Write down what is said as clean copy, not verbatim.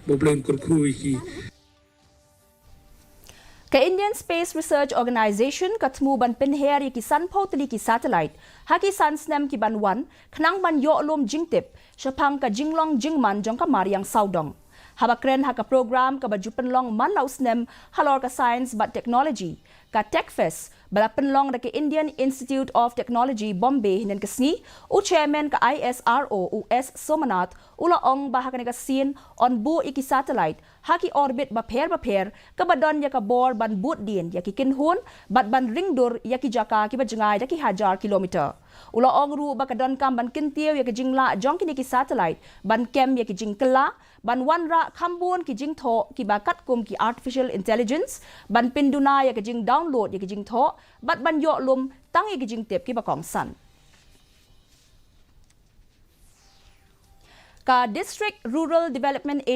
problem kurkui Ka Indian Space Research Organization katmu ban Pynher ki san Tylli ki satellite haki san Snem ki ban wan khnang ban yo lom jingtip shapang ka jinglong jingman jong ka mariang saudong habakren haka program ka bajupenlong man lau Snem halor ka science but technology ka techfest bala penlong da ke Indian Institute of Technology Bombay hinan kasni u chairman ka ISRO US Somanath ula ong bahaka ka scene on bu iki satellite haki orbit ba pher ka badon ya ka bor ban but din ya ki kinhun bat ban ringdur ya ki jaka ki bajangai da ki hajar kilometer ula ong ru ba ka don kam ban kintiw ya ki jingla jong ki satellite ban kem ya ki jingkla ban wanra khambun ki jingtho ki bakat kum ki artificial intelligence ban pinduna ya ki jing download ya ki jingtho bat ban yo lum tang ya ki jingtep ki bakong san ka district rural development agency